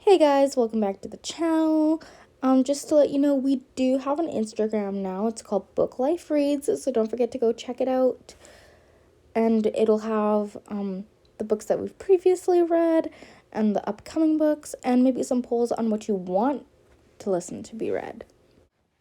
Hey guys, welcome back to the channel. Just to let you know, we do have an Instagram now. It's called Book Life Reads, so don't forget to go check it out. And it'll have the books that we've previously read and the upcoming books and maybe some polls on what you want to listen to be read.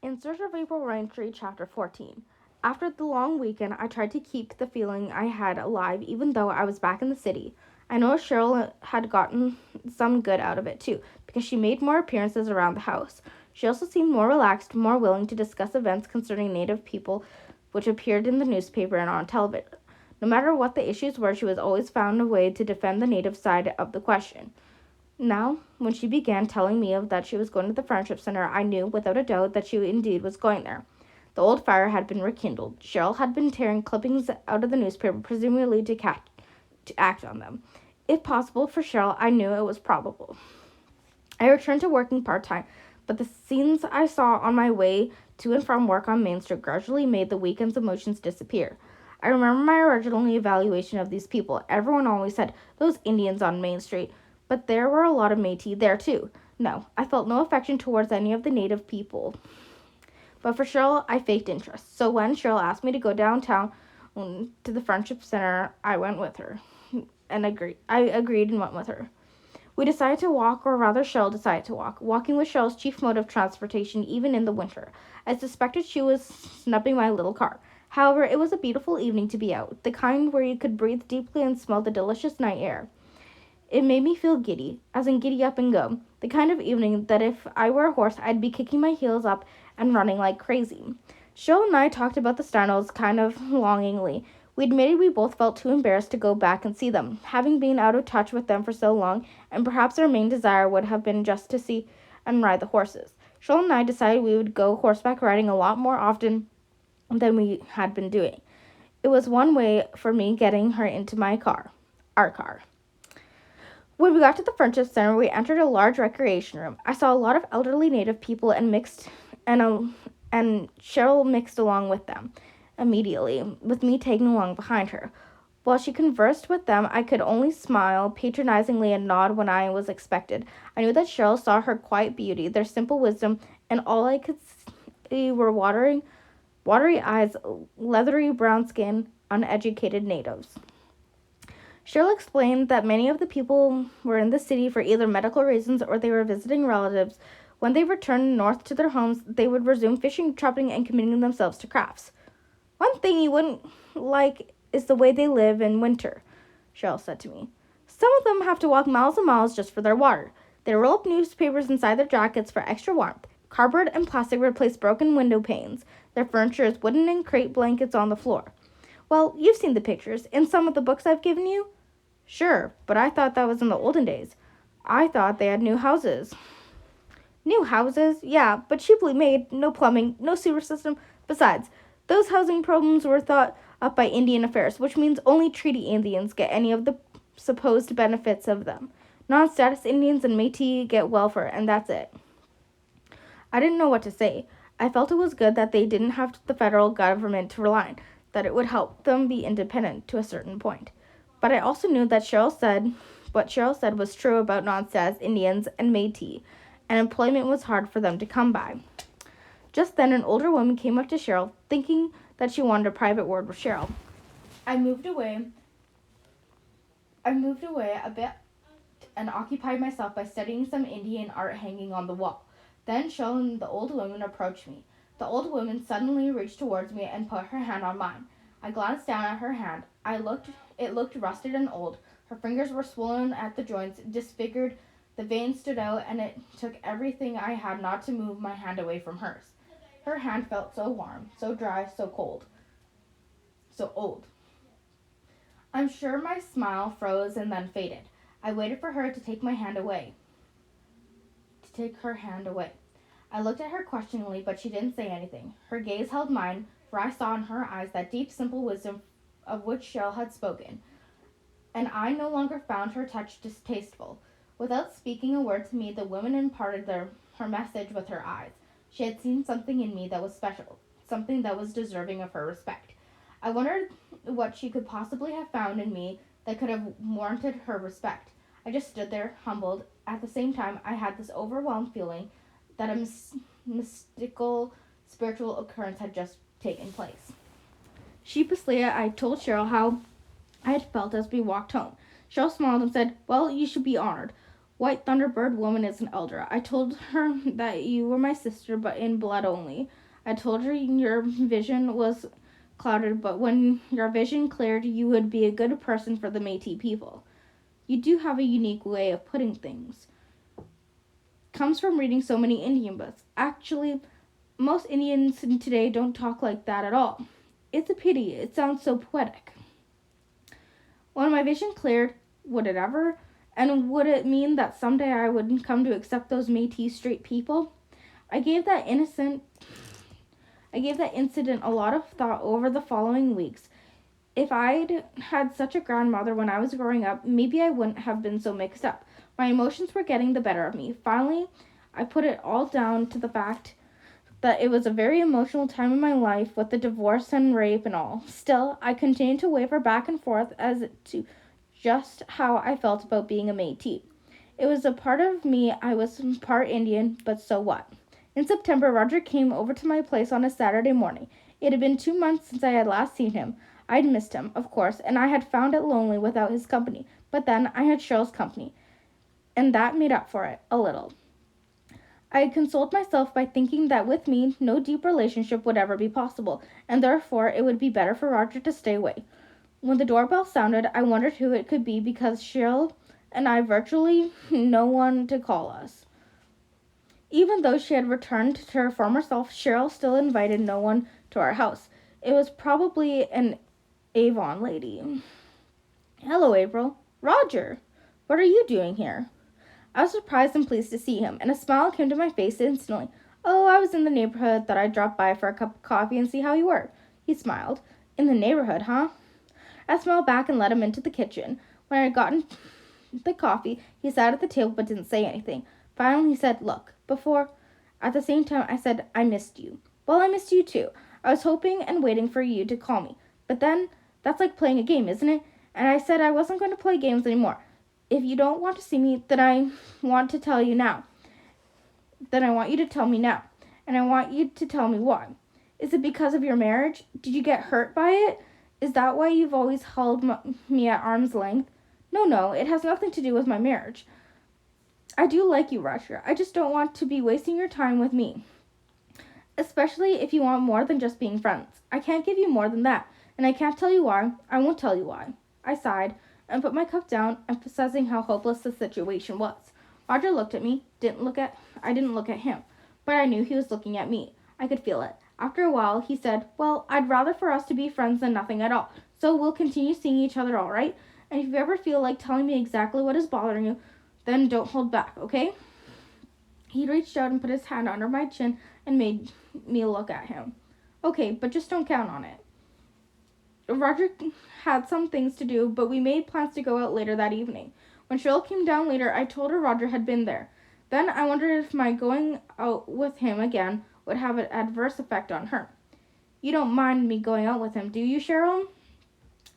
In Search of April Raintree, Chapter 14. After the long weekend, I tried to keep the feeling I had alive even though I was back in the city. I know Cheryl had gotten some good out of it too, because she made more appearances around the house. She also seemed more relaxed, more willing to discuss events concerning Native people which appeared in the newspaper and on television. No matter what the issues were, she was always found a way to defend the Native side of the question. Now, when she began telling me that she was going to the Friendship Center, I knew without a doubt that she indeed was going there. The old fire had been rekindled. Cheryl had been tearing clippings out of the newspaper, presumably to act on them. If possible for Cheryl, I knew it was probable. I returned to working part-time, but the scenes I saw on my way to and from work on Main Street gradually made the weekend's emotions disappear. I remember my original evaluation of these people. Everyone always said, those Indians on Main Street. But there were a lot of Métis there too. No, I felt no affection towards any of the Native people. But for Cheryl, I faked interest. So when Cheryl asked me to go downtown to the Friendship Center, I went with her. I agreed and went with her. We decided to walk, or rather Cheryl decided to walk. Walking was Cheryl's chief mode of transportation, even in the winter. I suspected she was snubbing my little car. However, it was a beautiful evening to be out, the kind where you could breathe deeply and smell the delicious night air. It made me feel giddy, as in giddy up and go, the kind of evening that if I were a horse, I'd be kicking my heels up and running like crazy. Cheryl and I talked about the Steynolds kind of longingly. We admitted we both felt too embarrassed to go back and see them, having been out of touch with them for so long, and perhaps our main desire would have been just to see and ride the horses. Cheryl and I decided we would go horseback riding a lot more often than we had been doing. It was one way for me getting her into our car. When we got to the Friendship Center, we entered a large recreation room. I saw a lot of elderly Native people and Cheryl mixed along with them immediately, with me tagging along behind her. While she conversed with them, I could only smile patronizingly and nod when I was expected. I knew that Cheryl saw her quiet beauty, their simple wisdom, and all I could see were watery eyes, leathery brown skin, uneducated natives. Cheryl explained that many of the people were in the city for either medical reasons or they were visiting relatives. When they returned north to their homes, they would resume fishing, trapping, and committing themselves to crafts. One thing you wouldn't like is the way they live in winter, Cheryl said to me. Some of them have to walk miles and miles just for their water. They roll up newspapers inside their jackets for extra warmth. Cardboard and plastic replace broken window panes. Their furniture is wooden and crepe blankets on the floor. Well, you've seen the pictures in some of the books I've given you. Sure, but I thought that was in the olden days. I thought they had new houses. New houses? Yeah, but cheaply made, no plumbing, no sewer system. Besides, those housing problems were thought up by Indian Affairs, which means only treaty Indians get any of the supposed benefits of them. Non-status Indians and Métis get welfare, and that's it. I didn't know what to say. I felt it was good that they didn't have the federal government to rely on, that it would help them be independent to a certain point. But I also knew that what Cheryl said was true about non-status Indians and Métis, and employment was hard for them to come by. Just then, an older woman came up to Cheryl, thinking that she wanted a private word with Cheryl. I moved away a bit and occupied myself by studying some Indian art hanging on the wall. Then Cheryl and the old woman approached me. The old woman suddenly reached towards me and put her hand on mine. I glanced down at her hand. It looked rusted and old. Her fingers were swollen at the joints, disfigured. The veins stood out, and it took everything I had not to move my hand away from hers. Her hand felt so warm, so dry, so cold, so old. I'm sure my smile froze and then faded. I waited for her to take her hand away. I looked at her questioningly, but she didn't say anything. Her gaze held mine, for I saw in her eyes that deep, simple wisdom of which Cheryl had spoken, and I no longer found her touch distasteful. Without speaking a word to me, the woman imparted her message with her eyes. She had seen something in me that was special, something that was deserving of her respect. I wondered what she could possibly have found in me that could have warranted her respect. I just stood there, humbled, at the same time, I had this overwhelmed feeling that a mystical spiritual occurrence had just taken place. Sheepishly, I told Cheryl how I had felt as we walked home. Cheryl smiled and said, "Well, you should be honored. White Thunderbird woman is an elder. I told her that you were my sister, but in blood only. I told her your vision was clouded, but when your vision cleared, you would be a good person for the Métis people. You do have a unique way of putting things. Comes from reading so many Indian books. Actually, most Indians today don't talk like that at all. It's a pity. It sounds so poetic." When my vision cleared, would it ever? And would it mean that someday I would come to accept those Métis straight people? I gave that incident a lot of thought over the following weeks. If I'd had such a grandmother when I was growing up, maybe I wouldn't have been so mixed up. My emotions were getting the better of me. Finally, I put it all down to the fact that it was a very emotional time in my life with the divorce and rape and all. Still, I continued to waver back and forth as to just how I felt about being a Métis. It was a part of me. I was part Indian, but so what? In September, Roger came over to my place on a Saturday morning. It had been 2 months since I had last seen him. I'd missed him, of course, and I had found it lonely without his company. But then I had Cheryl's company, and that made up for it, a little. I had consoled myself by thinking that with me, no deep relationship would ever be possible, and therefore it would be better for Roger to stay away. When the doorbell sounded, I wondered who it could be because Cheryl and I virtually no one to call us. Even though she had returned to her former self, Cheryl still invited no one to our house. It was probably an Avon lady. "Hello, April." "Roger, what are you doing here?" I was surprised and pleased to see him, and a smile came to my face instantly. "Oh, I was in the neighborhood. Thought I'd drop by for a cup of coffee and see how you were." He smiled. "In the neighborhood, huh?" I smiled back and led him into the kitchen. When I had gotten the coffee, he sat at the table but didn't say anything. Finally, he said, "Look, before..." At the same time, I said, "I missed you." "Well, I missed you too. I was hoping and waiting for you to call me. But then, that's like playing a game, isn't it?" And I said I wasn't going to play games anymore. "If you don't want to see me, then I want to tell you now. Then I want you to tell me now. And I want you to tell me why. Is it because of your marriage? Did you get hurt by it? Is that why you've always held me at arm's length?" No, it has nothing to do with my marriage. I do like you, Roger. I just don't want to be wasting your time with me. Especially if you want more than just being friends. I can't give you more than that, and I can't tell you why. I won't tell you why." I sighed and put my cup down, emphasizing how hopeless the situation was. Roger looked at me. I didn't look at him, but I knew he was looking at me. I could feel it. After a while, he said, "Well, I'd rather for us to be friends than nothing at all, so we'll continue seeing each other, all right? And if you ever feel like telling me exactly what is bothering you, then don't hold back, okay?" He reached out and put his hand under my chin and made me look at him. "Okay, but just don't count on it." Roger had some things to do, but we made plans to go out later that evening. When Cheryl came down later, I told her Roger had been there. Then I wondered if my going out with him again would have an adverse effect on her. "You don't mind me going out with him, do you, Cheryl?"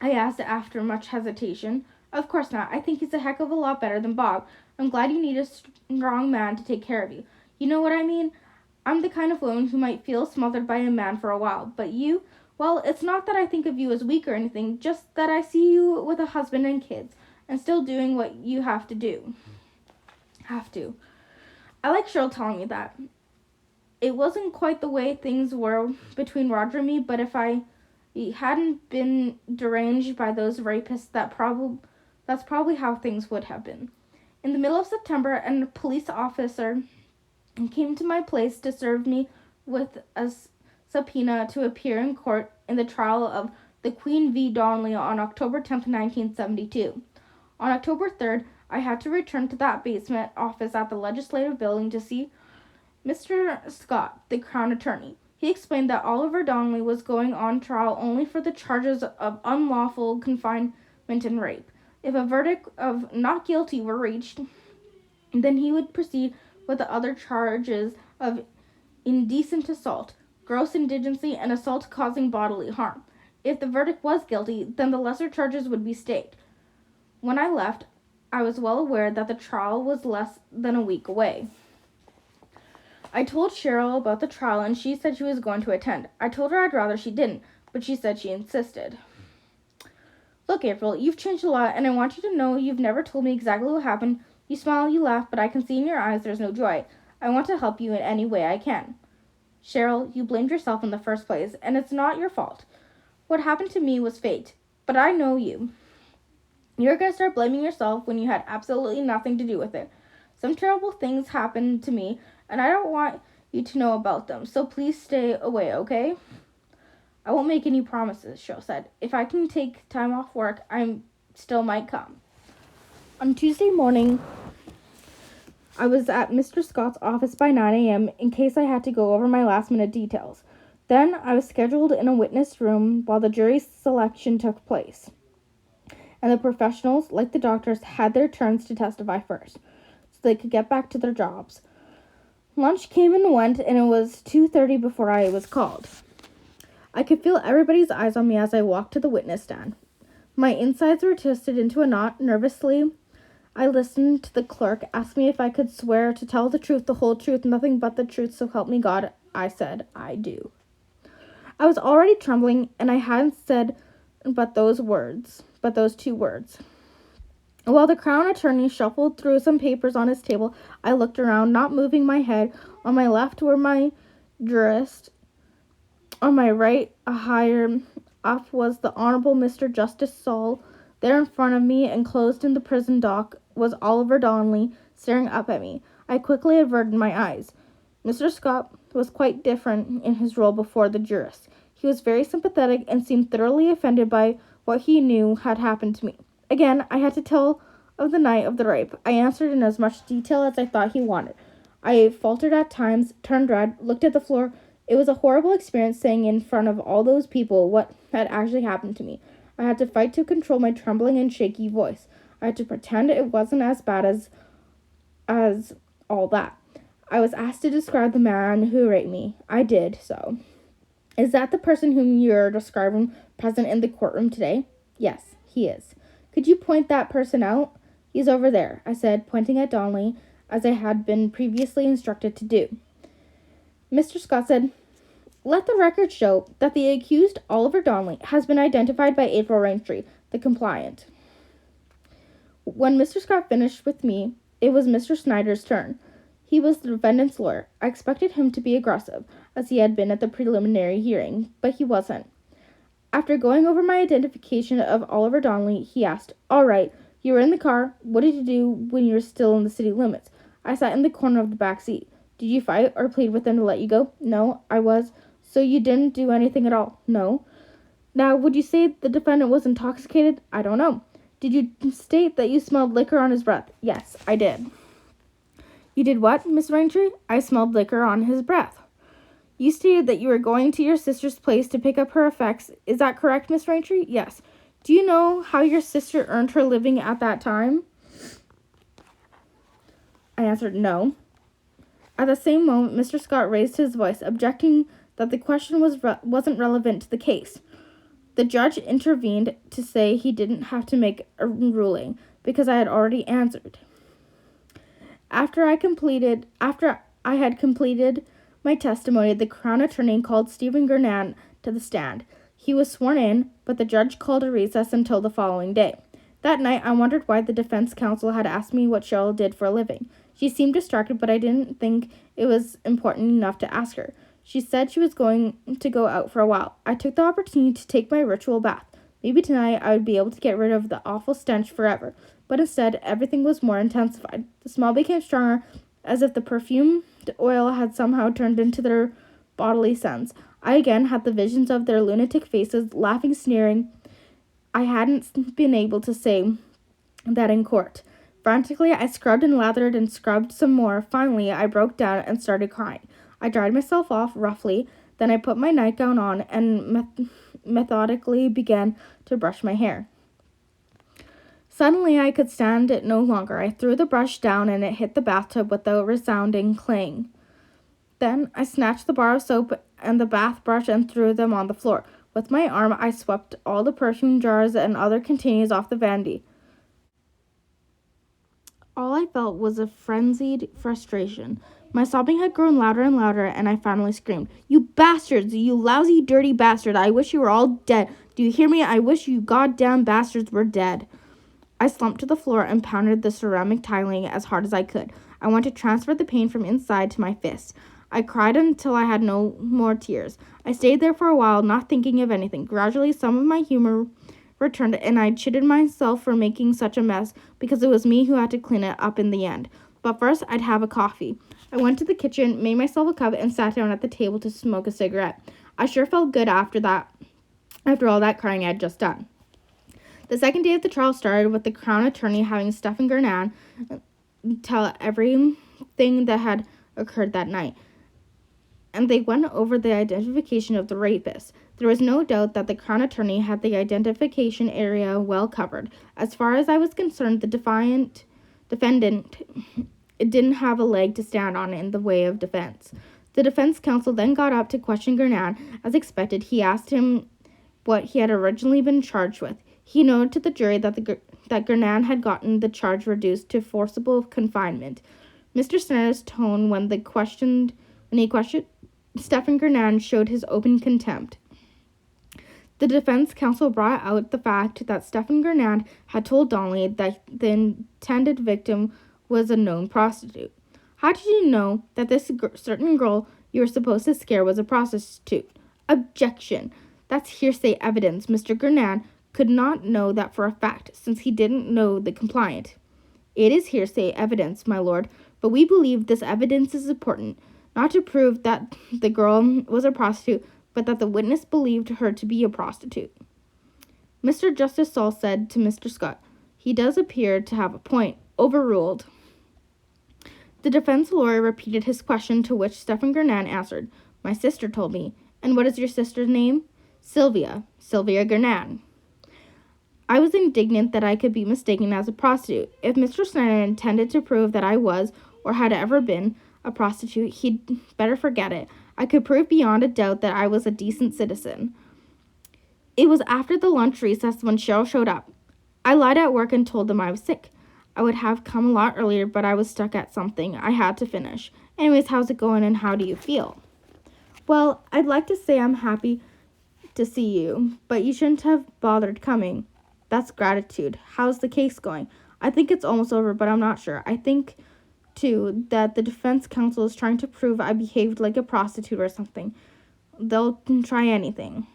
I asked after much hesitation. "Of course not. I think he's a heck of a lot better than Bob. I'm glad you need a strong man to take care of you. You know what I mean? I'm the kind of woman who might feel smothered by a man for a while, but you, well, it's not that I think of you as weak or anything, just that I see you with a husband and kids, and still doing what you have to do." I like Cheryl telling me that. It wasn't quite the way things were between Roger and me, but if I hadn't been deranged by those rapists, that's probably how things would have been. In the middle of September, a police officer came to my place to serve me with a subpoena to appear in court in the trial of the Queen v. Donnelly on October 10th, 1972. On October 3rd, I had to return to that basement office at the Legislative Building to see Mr. Scott, the Crown Attorney. He explained that Oliver Donnelly was going on trial only for the charges of unlawful confinement and rape. If a verdict of not guilty were reached, then he would proceed with the other charges of indecent assault, gross indigency, and assault causing bodily harm. If the verdict was guilty, then the lesser charges would be stayed. When I left, I was well aware that the trial was less than a week away. I told Cheryl about the trial and she said she was going to attend. I told her I'd rather she didn't, but she said she insisted. Look, April, you've changed a lot and I want you to know you've never told me exactly what happened. You smile, you laugh, but I can see in your eyes there's no joy. I want to help you in any way I can. Cheryl, you blamed yourself in the first place, and it's not your fault. What happened to me was fate, but I know you. You're going to start blaming yourself when you had absolutely nothing to do with it. Some terrible things happened to me, and I don't want you to know about them, so please stay away, okay? I won't make any promises, Cheryl said. If I can take time off work, I still might come. On Tuesday morning, I was at Mr. Scott's office by 9 a.m. in case I had to go over my last-minute details. Then I was scheduled in a witness room while the jury selection took place. And the professionals, like the doctors, had their turns to testify first, so they could get back to their jobs. Lunch came and went, and it was 2:30 before I was called. I could feel everybody's eyes on me as I walked to the witness stand. My insides were twisted into a knot. Nervously, I listened to the clerk ask me if I could swear to tell the truth, the whole truth, nothing but the truth, so help me God. I said, I do. I was already trembling, and I hadn't said but those two words. While the Crown Attorney shuffled through some papers on his table, I looked around, not moving my head. On my left were my jurist. On my right, a higher up, was the Honorable Mr. Justice Saul. There in front of me, enclosed in the prison dock, was Oliver Donnelly, staring up at me. I quickly averted my eyes. Mr. Scott was quite different in his role before the jurist. He was very sympathetic and seemed thoroughly offended by what he knew had happened to me. Again, I had to tell of the night of the rape. I answered in as much detail as I thought he wanted. I faltered at times, turned red, looked at the floor. It was a horrible experience saying in front of all those people what had actually happened to me. I had to fight to control my trembling and shaky voice. I had to pretend it wasn't as bad as all that. I was asked to describe the man who raped me. I did so. Is that the person whom you're describing present in the courtroom today? Yes, he is. Could you point that person out? He's over there, I said, pointing at Donnelly, as I had been previously instructed to do. Mr. Scott said, let the record show that the accused, Oliver Donnelly, has been identified by April Raintree, the complainant. When Mr. Scott finished with me, it was Mr. Snyder's turn. He was the defendant's lawyer. I expected him to be aggressive, as he had been at the preliminary hearing, but he wasn't. After going over my identification of Oliver Donnelly, he asked, all right, you were in the car. What did you do when you were still in the city limits? I sat in the corner of the back seat. Did you fight or plead with them to let you go? No, I was. So you didn't do anything at all? No. Now, would you say the defendant was intoxicated? I don't know. Did you state that you smelled liquor on his breath? Yes, I did. You did what, Miss Raintree? I smelled liquor on his breath. You stated that you were going to your sister's place to pick up her effects. Is that correct, Miss Raintree? Yes. Do you know how your sister earned her living at that time? I answered no. At the same moment, Mr. Scott raised his voice, objecting that the question wasn't relevant to the case. The judge intervened to say he didn't have to make a ruling because I had already answered. After I had completed my testimony, the Crown Attorney called Stephen Gurnan to the stand. He was sworn in, but the judge called a recess until the following day. That night, I wondered why the defense counsel had asked me what Cheryl did for a living. She seemed distracted, but I didn't think it was important enough to ask her. She said she was going to go out for a while. I took the opportunity to take my ritual bath. Maybe tonight I would be able to get rid of the awful stench forever. But instead, everything was more intensified. The smell became stronger, as if the perfumed oil had somehow turned into their bodily scents. I again had the visions of their lunatic faces, laughing, sneering. I hadn't been able to say that in court. Frantically, I scrubbed and lathered and scrubbed some more. Finally, I broke down and started crying. I dried myself off roughly. Then I put my nightgown on and methodically began to brush my hair. Suddenly, I could stand it no longer. I threw the brush down and it hit the bathtub with a resounding clang. Then I snatched the bar of soap and the bath brush and threw them on the floor. With my arm, I swept all the perfume jars and other containers off the vanity. All I felt was a frenzied frustration. My sobbing had grown louder and louder, and I finally screamed, "You bastards! You lousy, dirty bastard! I wish you were all dead! Do you hear me? I wish you goddamn bastards were dead!" I slumped to the floor and pounded the ceramic tiling as hard as I could. I wanted to transfer the pain from inside to my fist. I cried until I had no more tears. I stayed there for a while, not thinking of anything. Gradually, some of my humor returned, and I chided myself for making such a mess because it was me who had to clean it up in the end. But first, I'd have a coffee. I went to the kitchen, made myself a cup, and sat down at the table to smoke a cigarette. I sure felt good after all that crying I had just done. The second day of the trial started with the Crown Attorney having Stephen Gurnan tell everything that had occurred that night, and they went over the identification of the rapist. There was no doubt that the Crown Attorney had the identification area well covered. As far as I was concerned, the defendant didn't have a leg to stand on in the way of defense. The defense counsel then got up to question Gurnan. As expected, he asked him what he had originally been charged with. He noted to the jury that Gurnan had gotten the charge reduced to forcible confinement. Mr. Snyder's tone when he questioned Stephen Gurnan showed his open contempt. The defense counsel brought out the fact that Stephen Gurnan had told Donnelly that the intended victim was a known prostitute. "How did you know that this certain girl you were supposed to scare was a prostitute?" Objection. That's hearsay evidence. Mr. Gurnan could not know that for a fact, since he didn't know the complainant. It is hearsay evidence, my lord, but we believe this evidence is important, not to prove that the girl was a prostitute, but that the witness believed her to be a prostitute. Mr. Justice Saul said to Mr. Scott, "He does appear to have a point." Overruled. The defense lawyer repeated his question, to which Stephen Gurnan answered, "My sister told me." "And what is your sister's name?" Sylvia Gurnan." I was indignant that I could be mistaken as a prostitute. If Mr. Snyder intended to prove that I was, or had ever been, a prostitute, he'd better forget it. I could prove beyond a doubt that I was a decent citizen. It was after the lunch recess when Cheryl showed up. I lied at work and told them I was sick. I would have come a lot earlier, but I was stuck at something I had to finish. Anyways, how's it going and how do you feel? Well, I'd like to say I'm happy to see you, but you shouldn't have bothered coming. That's gratitude. How's the case going? I think it's almost over, but I'm not sure. I think, too, that the defense counsel is trying to prove I behaved like a prostitute or something. They'll try anything.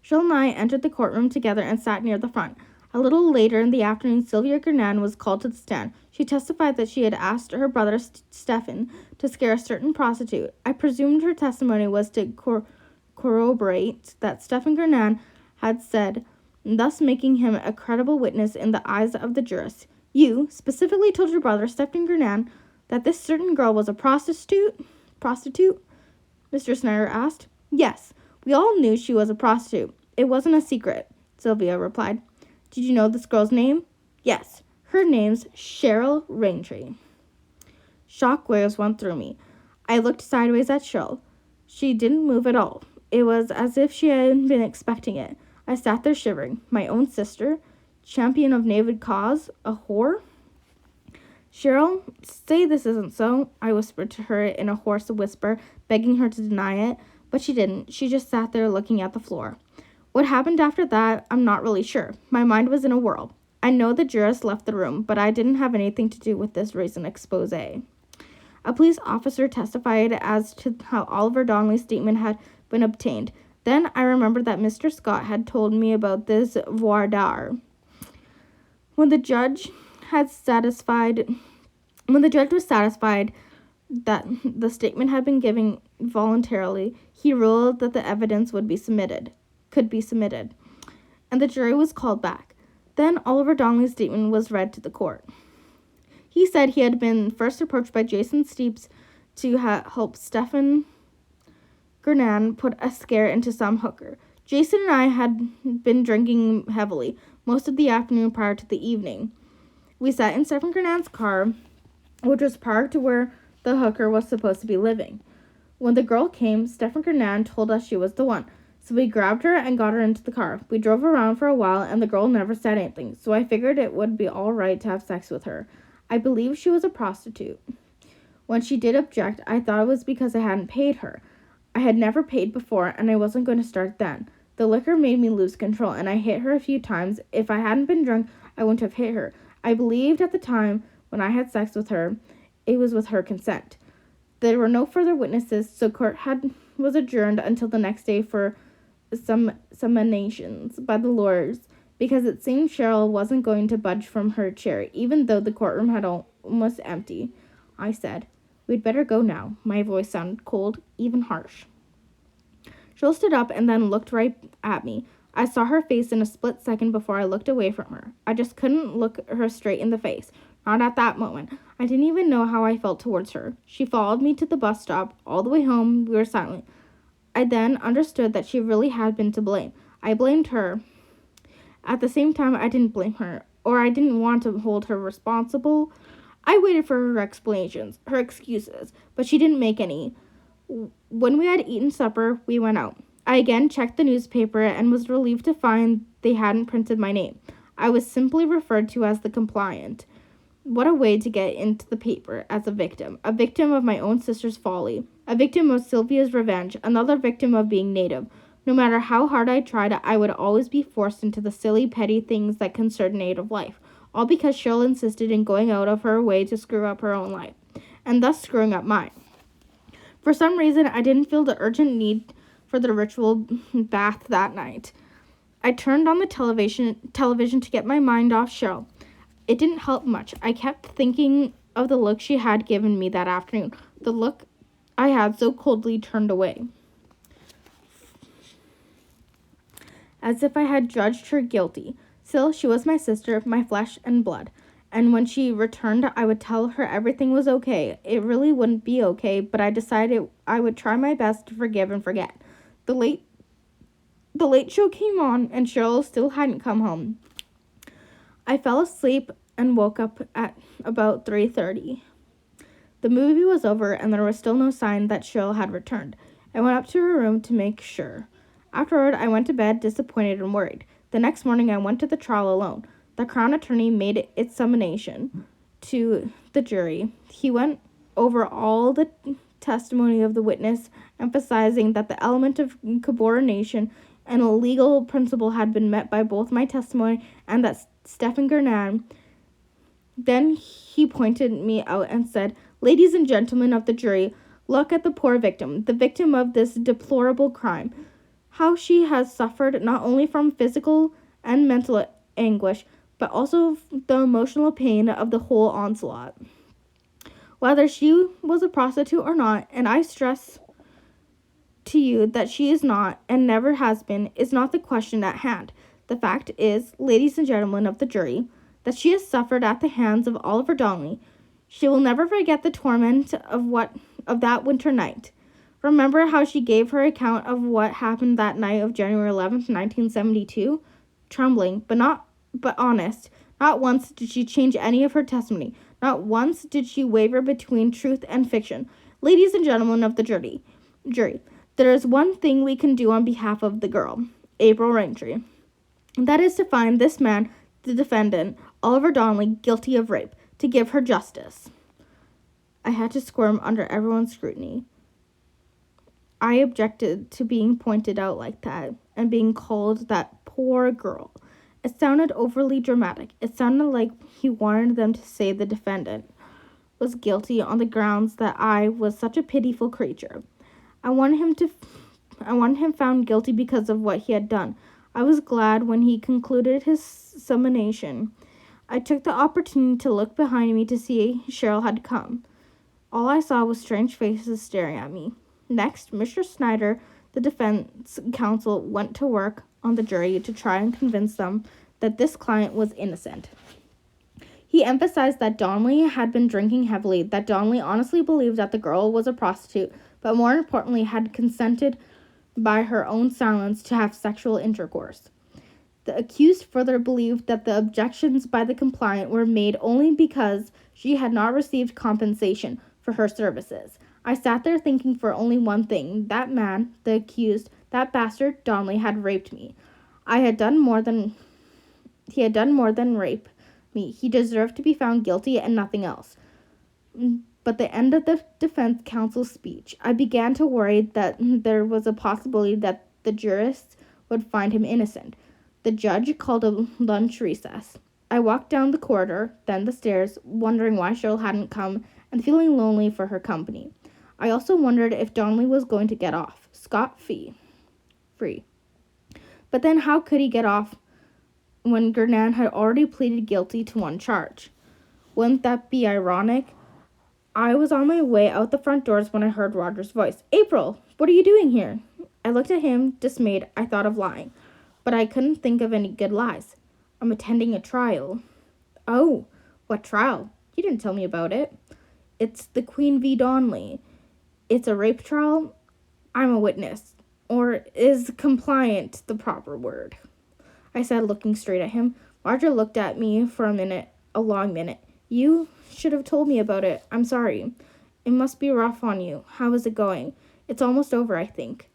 Cheryl and I entered the courtroom together and sat near the front. A little later in the afternoon, Sylvia Gurnan was called to the stand. She testified that she had asked her brother Stephen to scare a certain prostitute. I presumed her testimony was to corroborate that Stephen Gurnan had said, thus making him a credible witness in the eyes of the jurors. "You specifically told your brother, Stephen Gurnan, that this certain girl was a prostitute?" Mr. Snyder asked. "Yes, we all knew she was a prostitute. It wasn't a secret," Sylvia replied. "Did you know this girl's name?" "Yes, her name's Cheryl Raintree." Shock waves went through me. I looked sideways at Cheryl. She didn't move at all. It was as if she had been expecting it. I sat there shivering. My own sister, champion of David's cause, a whore? "Cheryl, say this isn't so," I whispered to her in a hoarse whisper, begging her to deny it, but she didn't. She just sat there looking at the floor. What happened after that, I'm not really sure. My mind was in a whirl. I know the jurist left the room, but I didn't have anything to do with this recent expose. A police officer testified as to how Oliver Donnelly's statement had been obtained. Then I remembered that Mr. Scott had told me about this voir dire. When the judge was satisfied that the statement had been given voluntarily, he ruled that the evidence could be submitted, and the jury was called back. Then Oliver Donnelly's statement was read to the court. He said he had been first approached by Jason Steeps to help Stephen Gurnan put a scare into some hooker. Jason and I had been drinking heavily most of the afternoon prior to the evening. We sat in Stephen Gurnan's car, which was parked where the hooker was supposed to be living. When the girl came, Stephen Gurnan told us she was the one, so we grabbed her and got her into the car. We drove around for a while, and the girl never said anything, so I figured it would be all right to have sex with her. I believed she was a prostitute. When she did object, I thought it was because I hadn't paid her. I had never paid before, and I wasn't going to start then. The liquor made me lose control, and I hit her a few times. If I hadn't been drunk, I wouldn't have hit her. I believed at the time when I had sex with her, it was with her consent. There were no further witnesses, so court was adjourned until the next day for some summations by the lawyers, because it seemed Cheryl wasn't going to budge from her chair, even though the courtroom had almost empty. I said, "We'd better go now." My voice sounded cold, even harsh. Cheryl stood up and then looked right at me. I saw her face in a split second before I looked away from her. I just couldn't look her straight in the face. Not at that moment. I didn't even know how I felt towards her. She followed me to the bus stop. All the way home, we were silent. I then understood that she really had been to blame. I blamed her. At the same time, I didn't blame her, or I didn't want to hold her responsible. I waited for her explanations, her excuses, but she didn't make any. When we had eaten supper, we went out. I again checked the newspaper and was relieved to find they hadn't printed my name. I was simply referred to as the compliant. What a way to get into the paper as a victim of my own sister's folly, a victim of Sylvia's revenge, another victim of being native. No matter how hard I tried, I would always be forced into the silly, petty things that concerned native life, all because Cheryl insisted in going out of her way to screw up her own life, and thus screwing up mine. For some reason, I didn't feel the urgent need for the ritual bath that night. I turned on the television to get my mind off Cheryl. It didn't help much. I kept thinking of the look she had given me that afternoon, the look I had so coldly turned away, as if I had judged her guilty. Still, she was my sister, my flesh and blood, and when she returned, I would tell her everything was okay. It really wouldn't be okay, but I decided I would try my best to forgive and forget. The late show came on, and Cheryl still hadn't come home. I fell asleep and woke up at about 3:30. The movie was over, and there was still no sign that Cheryl had returned. I went up to her room to make sure. Afterward, I went to bed disappointed and worried. The next morning, I went to the trial alone. The Crown Attorney made its summation to the jury. He went over all the testimony of the witness, emphasizing that the element of corroboration and a legal principle had been met by both my testimony and that Stephen Gernan. Then he pointed me out and said, "Ladies and gentlemen of the jury, look at the poor victim, the victim of this deplorable crime. How she has suffered not only from physical and mental anguish, but also the emotional pain of the whole onslaught. Whether she was a prostitute or not, and I stress to you that she is not and never has been, is not the question at hand. The fact is, ladies and gentlemen of the jury, that she has suffered at the hands of Oliver Donnelly. She will never forget the torment of that winter night. Remember how she gave her account of what happened that night of January 11th, 1972? Trembling, but honest. Not once did she change any of her testimony. Not once did she waver between truth and fiction. Ladies and gentlemen of the jury, there is one thing we can do on behalf of the girl, April Raintree. That is to find this man, the defendant, Oliver Donnelly, guilty of rape, to give her justice." I had to squirm under everyone's scrutiny. I objected to being pointed out like that and being called that poor girl. It sounded overly dramatic. It sounded like he wanted them to say the defendant was guilty on the grounds that I was such a pitiful creature. I wanted him found guilty because of what he had done. I was glad when he concluded his summation. I took the opportunity to look behind me to see Cheryl had come. All I saw was strange faces staring at me. Next, Mr. Snyder, the defense counsel, went to work on the jury to try and convince them that this client was innocent. He emphasized that Donnelly had been drinking heavily, that Donnelly honestly believed that the girl was a prostitute, but more importantly had consented by her own silence to have sexual intercourse. The accused further believed that the objections by the complainant were made only because she had not received compensation for her services. I sat there thinking for only one thing. That man, the accused, that bastard Donnelly, had raped me. He had done more than rape. me. He deserved to be found guilty and nothing else. But the end of the defense counsel's speech, I began to worry that there was a possibility that the jurists would find him innocent. The judge called a lunch recess. I walked down the corridor, then the stairs, wondering why Cheryl hadn't come and feeling lonely for her company. I also wondered if Donnelly was going to get off, scot-free. But then how could he get off when Gernan had already pleaded guilty to one charge? Wouldn't that be ironic? I was on my way out the front doors when I heard Roger's voice. April, what are you doing here? I looked at him, dismayed. I thought of lying, but I couldn't think of any good lies. I'm attending a trial. Oh, what trial? You didn't tell me about it. It's the Queen v. Donnelly. It's a rape trial. I'm a witness. Or is compliant the proper word? I said, looking straight at him. Roger looked at me for a long minute. You should have told me about it. I'm sorry. It must be rough on you. How is it going? It's almost over, I think.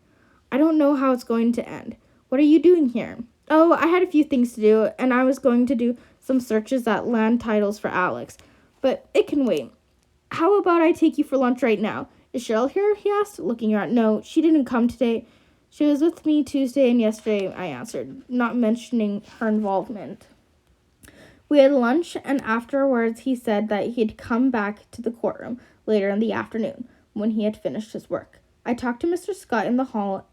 I don't know how it's going to end. What are you doing here? Oh, I had a few things to do, and I was going to do some searches at land titles for Alex. But it can wait. How about I take you for lunch right now? Is Cheryl here? He asked, looking around. No, she didn't come today. She was with me Tuesday and yesterday, I answered, not mentioning her involvement. We had lunch, and afterwards he said that he'd come back to the courtroom later in the afternoon when he had finished his work. I talked to Mr. Scott in the hall,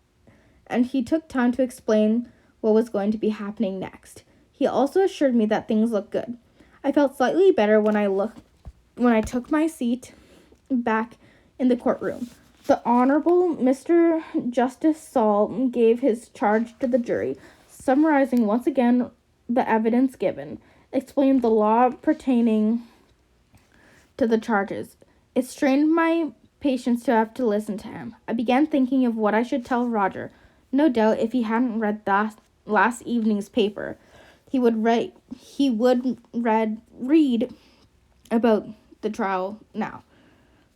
and he took time to explain what was going to be happening next. He also assured me that things looked good. I felt slightly better when I took my seat back in the courtroom. The Honorable Mr. Justice Saul gave his charge to the jury, summarizing once again the evidence given, explained the law pertaining to the charges. It strained my patience to have to listen to him. I began thinking of what I should tell Roger. No doubt if he hadn't read last evening's paper, he would read about the trial now.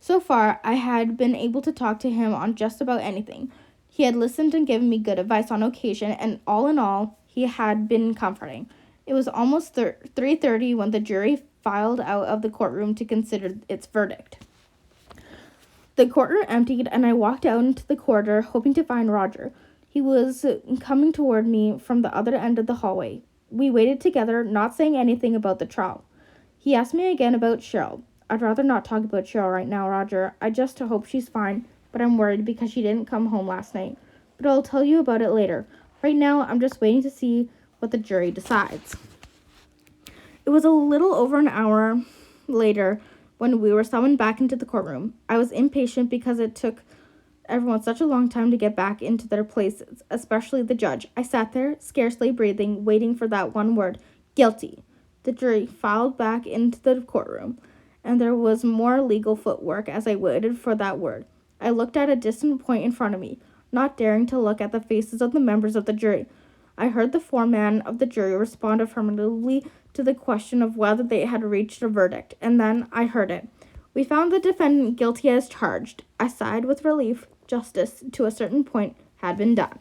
So far, I had been able to talk to him on just about anything. He had listened and given me good advice on occasion, and all in all, he had been comforting. It was almost 3:30 when the jury filed out of the courtroom to consider its verdict. The courtroom emptied, and I walked out into the corridor, hoping to find Roger. He was coming toward me from the other end of the hallway. We waited together, not saying anything about the trial. He asked me again about Cheryl. I'd rather not talk about Cheryl right now, Roger. I just hope she's fine, but I'm worried because she didn't come home last night. But I'll tell you about it later. Right now, I'm just waiting to see what the jury decides. It was a little over an hour later when we were summoned back into the courtroom. I was impatient because it took everyone such a long time to get back into their places, especially the judge. I sat there, scarcely breathing, waiting for that one word, guilty. The jury filed back into the courtroom, and there was more legal footwork as I waited for that word. I looked at a distant point in front of me, not daring to look at the faces of the members of the jury. I heard the foreman of the jury respond affirmatively to the question of whether they had reached a verdict, and then I heard it. We found the defendant guilty as charged. I sighed with relief. Justice, to a certain point, had been done.